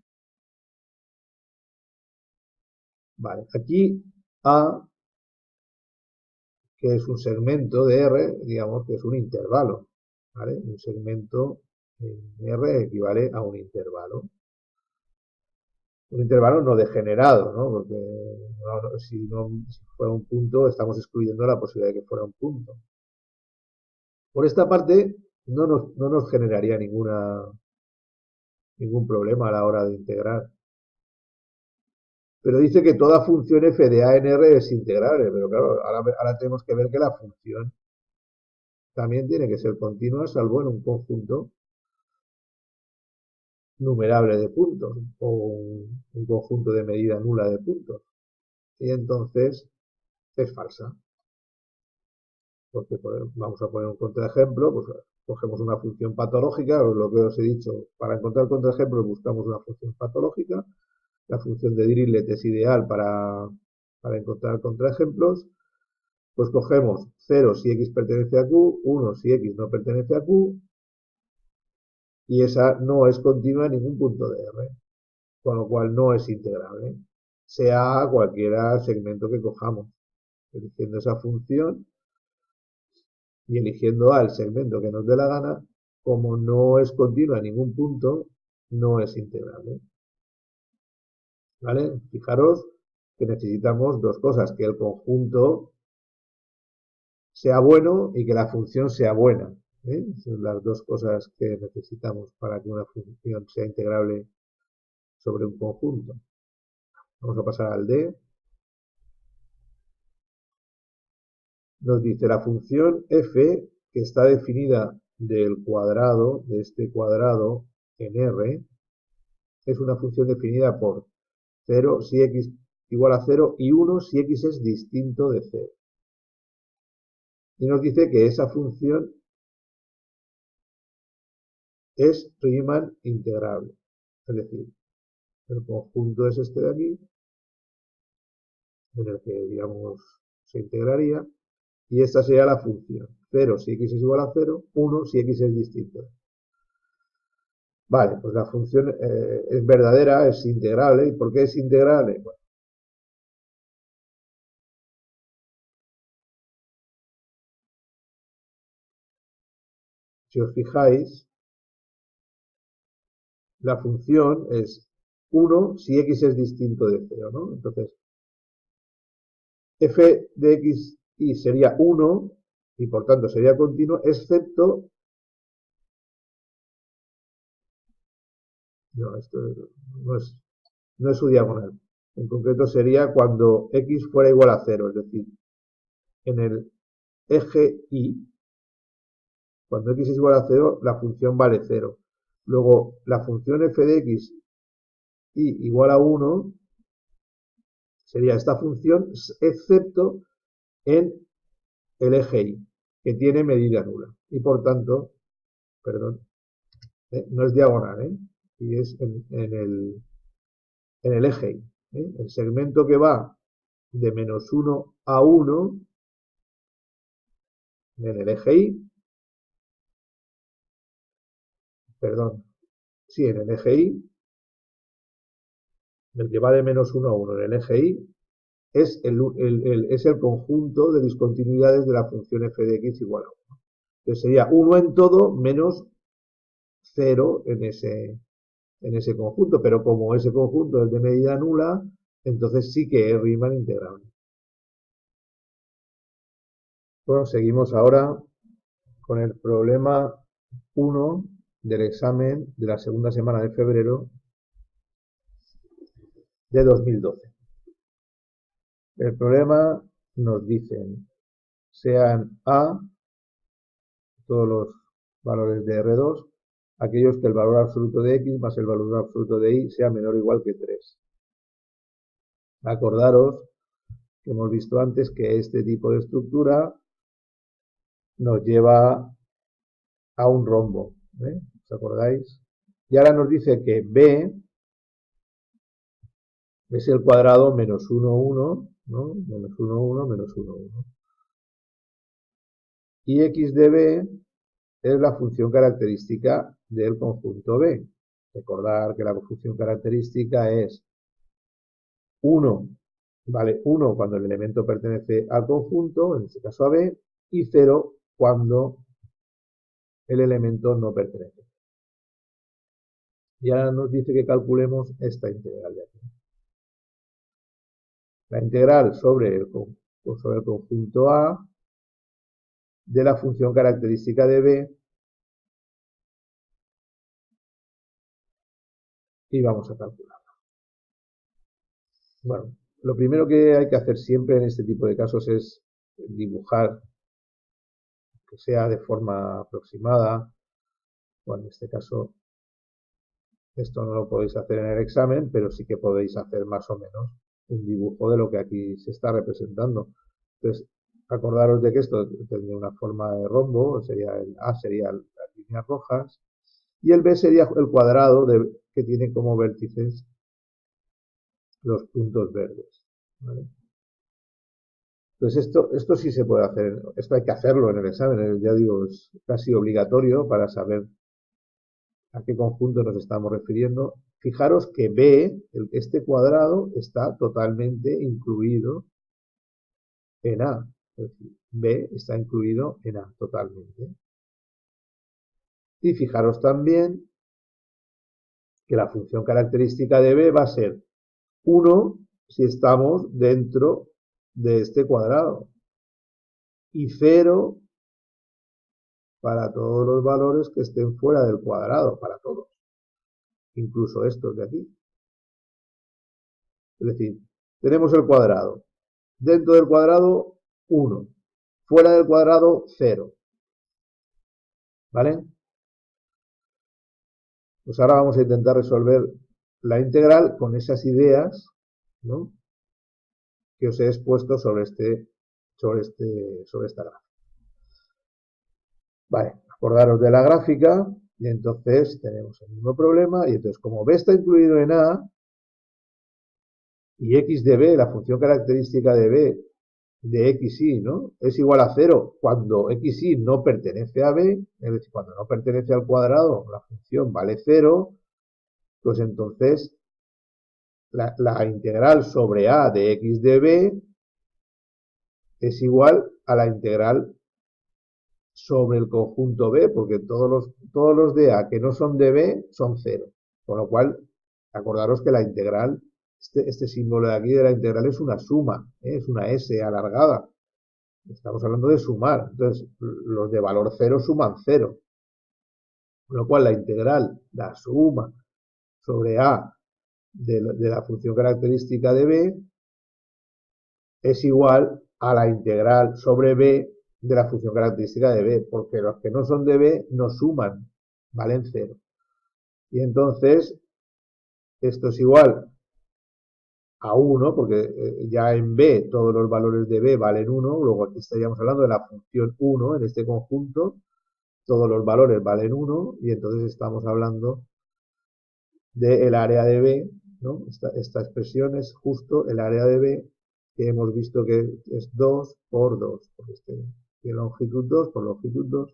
Vale, aquí A, que es un segmento de R, digamos que es un intervalo, ¿vale? Un segmento en R equivale a un intervalo. Un intervalo no degenerado, ¿no? Porque si fuera un punto, estamos excluyendo la posibilidad de que fuera un punto. Por esta parte, no nos generaría ningún problema a la hora de integrar. Pero dice que toda función f de a en R es integrable, pero claro, ahora tenemos que ver que la función también tiene que ser continua, salvo en un conjunto numerable de puntos o un conjunto de medida nula de puntos. Y entonces es falsa. Porque vamos a poner un contraejemplo, pues cogemos una función patológica, lo que os he dicho, para encontrar contraejemplos buscamos una función patológica, la función de Dirichlet es ideal para encontrar contraejemplos, pues cogemos 0 si x pertenece a q, 1 si x no pertenece a q, y esa no es continua en ningún punto de R, con lo cual no es integrable, sea cualquiera segmento que cojamos, eligiendo esa función y eligiendo A el segmento que nos dé la gana, como no es continua en ningún punto, no es integrable. ¿Vale? Fijaros que necesitamos dos cosas, que el conjunto sea bueno y que la función sea buena. Son las dos cosas que necesitamos para que una función sea integrable sobre un conjunto. Vamos a pasar al D. Nos dice la función f, que está definida del cuadrado, de este cuadrado en R, es una función definida por 0 si x igual a 0 y 1 si x es distinto de 0. Y nos dice que esa función es Riemann integrable. Es decir, el conjunto es este de aquí, en el que, digamos, se integraría, y esta sería la función. 0 si x es igual a 0, 1 si x es distinto. Vale, pues la función es verdadera, es integrable. ¿Y por qué es integrable? Bueno, si os fijáis, la función es 1 si x es distinto de 0, ¿no? Entonces, f de x y sería 1 y por tanto sería continuo, excepto... No, esto no es su diagonal. En concreto sería cuando x fuera igual a 0, es decir, en el eje y, cuando x es igual a 0, la función vale 0. Luego, la función f de x y igual a 1 sería esta función, excepto en el eje y, que tiene medida nula. Y por tanto, perdón, no es diagonal, y es en el eje y. El segmento que va de menos 1 a 1 en el eje y, perdón, sí, en el eje y, el que va de menos 1 a 1 en el eje y, es el conjunto de discontinuidades de la función f de x igual a 1. Entonces sería 1 en todo menos 0 en ese conjunto, pero como ese conjunto es de medida nula, entonces sí que es Riemann integrable. Bueno, seguimos ahora con el problema 1 del examen de la segunda semana de febrero de 2012. El problema nos dicen sean A, todos los valores de R2, aquellos que el valor absoluto de X más el valor absoluto de Y sea menor o igual que 3. Acordaros que hemos visto antes que este tipo de estructura nos lleva a un rombo. ¿Os acordáis? Y ahora nos dice que B es el cuadrado menos 1, 1, ¿no? Menos 1, 1, menos 1, 1. Y x de B es la función característica del conjunto B. Recordar que la función característica es 1, vale 1 cuando el elemento pertenece al conjunto, en este caso a B, y 0 cuando el elemento no pertenece. Y ahora nos dice que calculemos esta integral de aquí. La integral sobre el conjunto A de la función característica de B, y vamos a calcular. Bueno, lo primero que hay que hacer siempre en este tipo de casos es dibujar, que sea de forma aproximada. Bueno, en este caso, esto no lo podéis hacer en el examen, pero sí que podéis hacer más o menos un dibujo de lo que aquí se está representando. Entonces, acordaros de que esto tendría una forma de rombo, sería el A sería las líneas rojas, y el B sería el cuadrado que tiene como vértices los puntos verdes. ¿Vale? Entonces esto sí se puede hacer, esto hay que hacerlo en el examen, ya digo, es casi obligatorio para saber a qué conjunto nos estamos refiriendo. Fijaros que B, este cuadrado, está totalmente incluido en A. Es decir, B está incluido en A totalmente. Y fijaros también que la función característica de B va a ser 1 si estamos dentro de este cuadrado y 0 para todos los valores que estén fuera del cuadrado, para todos, incluso estos de aquí. Es decir, tenemos el cuadrado. Dentro del cuadrado, 1. Fuera del cuadrado, 0. ¿Vale? Pues ahora vamos a intentar resolver la integral con esas ideas, ¿no?, que os he expuesto sobre esta gráfica. Vale, acordaros de la gráfica y entonces tenemos el mismo problema y entonces como B está incluido en A y x de B, la función característica de B de xy, ¿no?, es igual a 0 cuando xy no pertenece a B, es decir, cuando no pertenece al cuadrado, la función vale 0, pues entonces la integral sobre A de x de B es igual a la integral sobre el conjunto B, porque todos los de A que no son de B son 0. Con lo cual, acordaros que la integral, este símbolo de aquí de la integral es una suma, es una S alargada. Estamos hablando de sumar. Entonces, los de valor 0 suman 0. Con lo cual, la integral, la suma sobre A de la función característica de B es igual a la integral sobre B de la función característica de B, porque los que no son de B no suman, valen 0. Y entonces, esto es igual a 1, porque ya en B todos los valores de B valen 1, luego aquí estaríamos hablando de la función 1 en este conjunto, todos los valores valen 1, y entonces estamos hablando del área de B, ¿no? Esta expresión es justo el área de B, que hemos visto que es 2 por 2, porque tiene longitud 2 por longitud 2,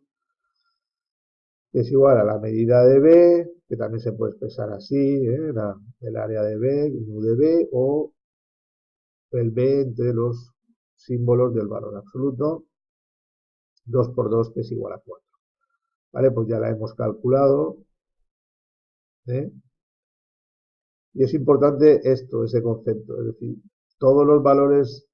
que es igual a la medida de B, que también se puede expresar así, el área de B, mu de B, o el B entre los símbolos del valor absoluto, 2 por 2, que es igual a 4. ¿Vale? Pues ya la hemos calculado, ¿eh? Y es importante ese concepto, es decir, todos los valores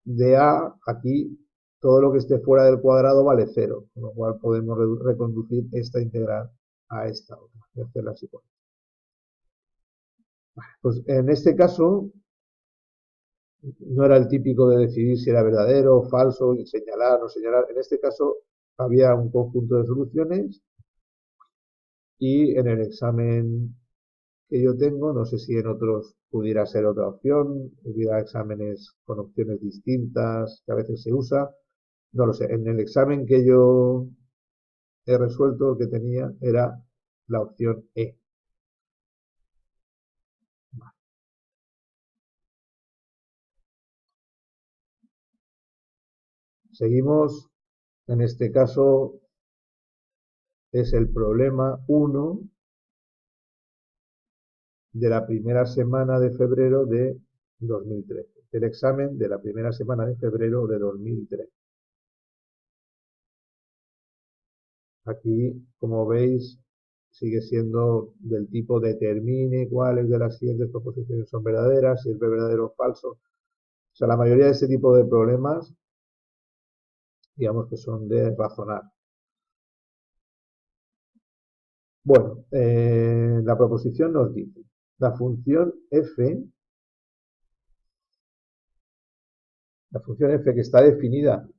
de A, aquí, todo lo que esté fuera del cuadrado vale 0, con lo cual podemos reconducir esta integral a esta otra y hacerla así. Pues en este caso, no era el típico de decidir si era verdadero o falso, señalar o no señalar. En este caso, había un conjunto de soluciones y en el examen que yo tengo, no sé si en otros pudiera ser otra opción, hubiera exámenes con opciones distintas que a veces se usa, no lo sé. En el examen que yo he resuelto, el que tenía era la opción E. Seguimos, en este caso es el problema 1 de la primera semana de febrero de 2013. El examen de la primera semana de febrero de 2013. Aquí, como veis, sigue siendo del tipo determine cuáles de las siguientes proposiciones son verdaderas, si es verdadero o falso. O sea, la mayoría de este tipo de problemas, digamos que son de razonar. Bueno, la proposición nos dice, la función f que está definida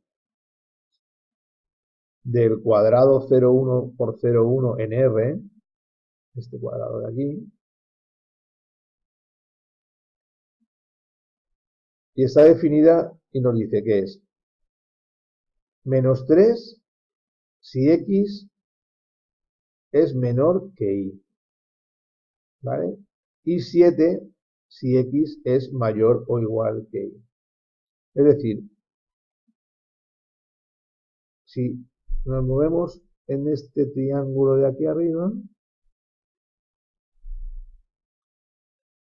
del cuadrado 0,1 por 0,1 en R, este cuadrado de aquí, y está definida y nos dice que es menos 3 si x es menor que y, ¿vale? Y 7 si x es mayor o igual que y. Es decir, si nos movemos en este triángulo de aquí arriba,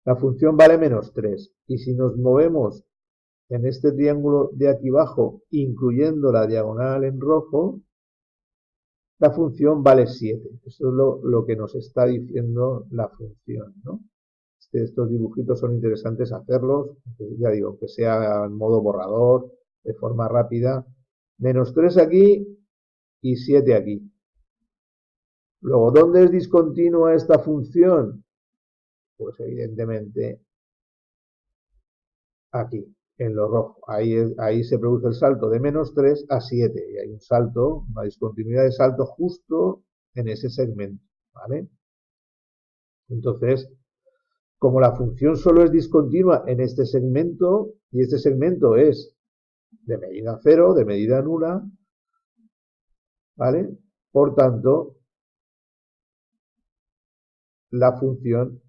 la función vale menos 3. Y si nos movemos en este triángulo de aquí abajo, incluyendo la diagonal en rojo, la función vale 7. Eso es lo que nos está diciendo la función, ¿no? Estos dibujitos son interesantes hacerlos, ya digo, que sea en modo borrador, de forma rápida. Menos 3 aquí y 7 aquí. Luego, ¿dónde es discontinua esta función? Pues evidentemente aquí, en lo rojo. Ahí se produce el salto de menos 3 a 7. Y hay un salto, una discontinuidad de salto justo en ese segmento, ¿vale? Entonces, como la función solo es discontinua en este segmento, y este segmento es de medida cero, de medida nula, ¿vale? Por tanto, la función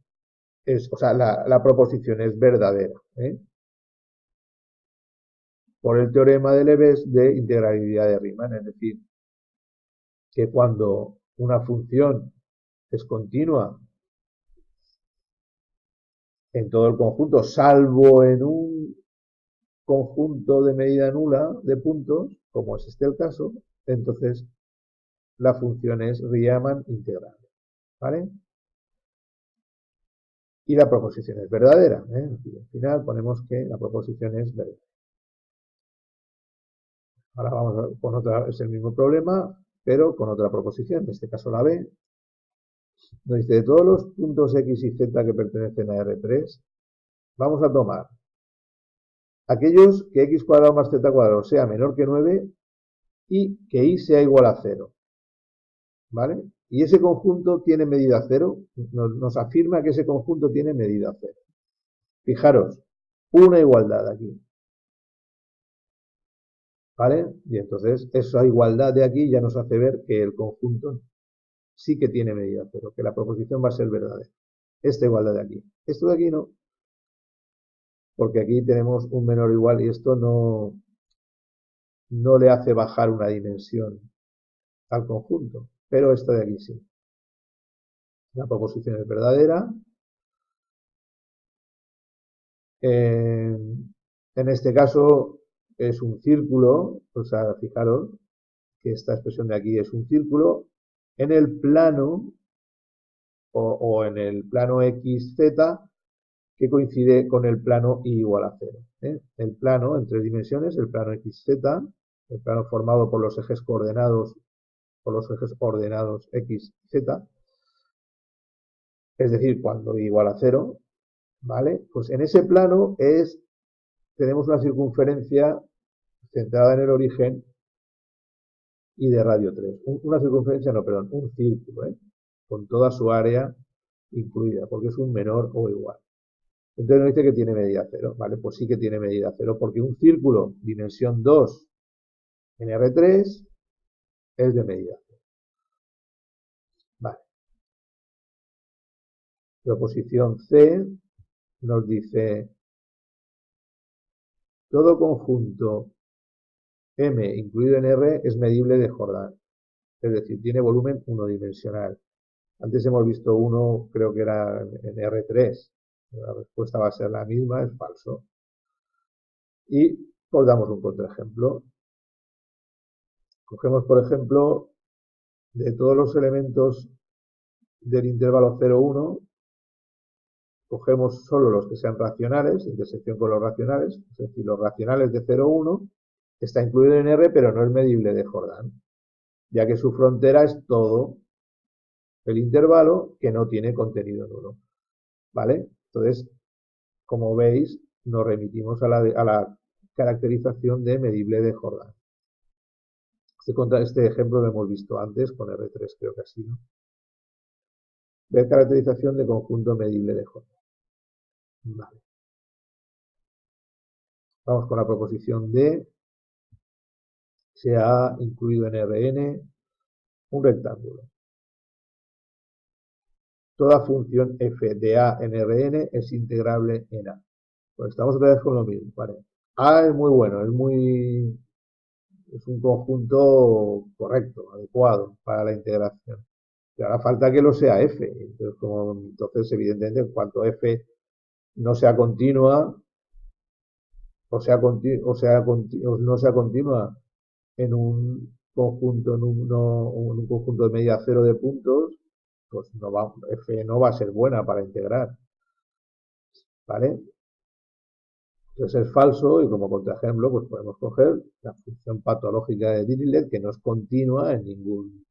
es, o sea, la proposición es verdadera, ¿eh? Por el teorema de Lebesgue de integrabilidad de Riemann, es decir, que cuando una función es continua en todo el conjunto, salvo en un conjunto de medida nula de puntos, como es este el caso, entonces la función es Riemann integrable, ¿vale? Y la proposición es verdadera, ¿eh? Y al final ponemos que la proposición es verdadera. Ahora vamos con otra, es el mismo problema, pero con otra proposición, en este caso la B. Nos dice, de todos los puntos X y Z que pertenecen a R3, vamos a tomar aquellos que X cuadrado más Z cuadrado sea menor que 9 y que Y sea igual a 0. ¿Vale? Y ese conjunto tiene medida 0, nos afirma que ese conjunto tiene medida 0. Fijaros, una igualdad aquí. ¿Vale? Y entonces esa igualdad de aquí ya nos hace ver que el conjunto sí que tiene medida 0, que la proposición va a ser verdadera. Esta igualdad de aquí. Esto de aquí no, porque aquí tenemos un menor o igual y esto no le hace bajar una dimensión al conjunto, pero esta de aquí sí. La proposición es verdadera. En este caso es un círculo, o sea, fijaros que esta expresión de aquí es un círculo en el plano o en el plano XZ que coincide con el plano Y igual a 0. El plano en 3 dimensiones, el plano XZ, el plano formado por los ejes coordenados, por los ejes ordenados X, Z, es decir, cuando Y igual a 0, ¿vale? Pues en ese plano tenemos una circunferencia centrada en el origen y de radio 3. Una circunferencia, no, perdón, un círculo, ¿eh? Con toda su área incluida, porque es un menor o igual. Entonces nos dice que tiene medida 0, ¿vale? Pues sí que tiene medida 0, porque un círculo dimensión 2 en R3 es de medida 0. Vale. Proposición C nos dice todo conjunto M incluido en R es medible de Jordan. Es decir, tiene volumen unidimensional. Antes hemos visto uno, creo que era en R3. La respuesta va a ser la misma, es falso. Y os damos un contraejemplo. Cogemos, por ejemplo, de todos los elementos del intervalo 0,1, cogemos solo los que sean racionales, intersección con los racionales, es decir, los racionales de 0,1, está incluido en R, pero no es medible de Jordan, ya que su frontera es todo el intervalo que no tiene contenido nulo. ¿Vale? Entonces, como veis, nos remitimos a la caracterización de medible de Jordan. Este ejemplo lo hemos visto antes con R3, creo que ha sido. Ver caracterización de conjunto medible de Jordan. Vale. Vamos con la proposición D. Se ha incluido en Rn un rectángulo. Toda función f de A en Rn es integrable en A. Pues estamos otra vez con lo mismo. ¿Vale? A es muy bueno, es un conjunto correcto, adecuado para la integración. Y ahora falta que lo sea f. Entonces, evidentemente, en cuanto f no sea continua, o no sea continua en un conjunto, en un conjunto de medida cero de puntos, pues f no va a ser buena para integrar. ¿Vale? Entonces es falso y como contraejemplo pues podemos coger la función patológica de Dirichlet que no es continua en ningún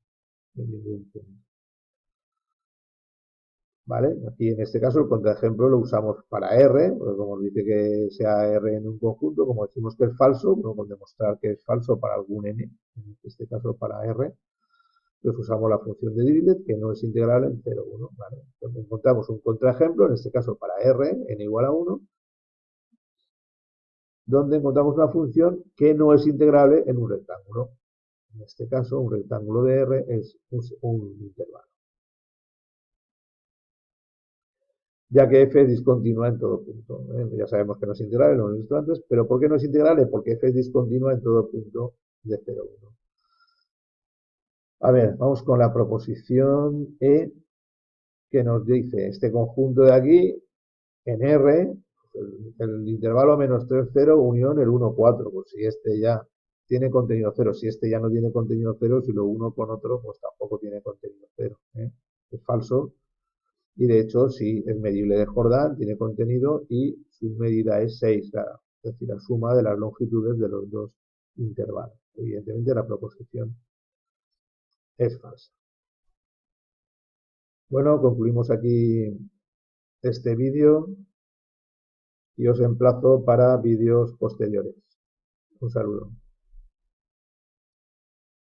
punto. ¿Vale? Aquí en este caso el contraejemplo lo usamos para R, porque como dice que sea R en un conjunto, como decimos que es falso, podemos demostrar que es falso para algún n, en este caso para R, pues usamos la función de Dirichlet que no es integrable en 0, 1. ¿Vale? Entonces encontramos un contraejemplo, en este caso para R, n igual a 1, donde encontramos una función que no es integrable en un rectángulo. En este caso, un rectángulo de R es un intervalo. Ya que f es discontinua en todo punto. Ya sabemos que no es integrable, lo hemos visto antes, pero ¿por qué no es integrable? Porque f es discontinua en todo punto de 0, 1. A ver, vamos con la proposición E, que nos dice este conjunto de aquí, en R, el intervalo menos 3, 0, unión el 1, 4, pues si este ya tiene contenido 0, si este ya no tiene contenido 0, si lo uno con otro, pues tampoco tiene contenido 0. Es falso. Y de hecho, sí, es medible de Jordan, tiene contenido y su medida es 6, es decir, la suma de las longitudes de los dos intervalos. Evidentemente, la proposición es falsa. Bueno, concluimos aquí este vídeo y os emplazo para vídeos posteriores. Un saludo.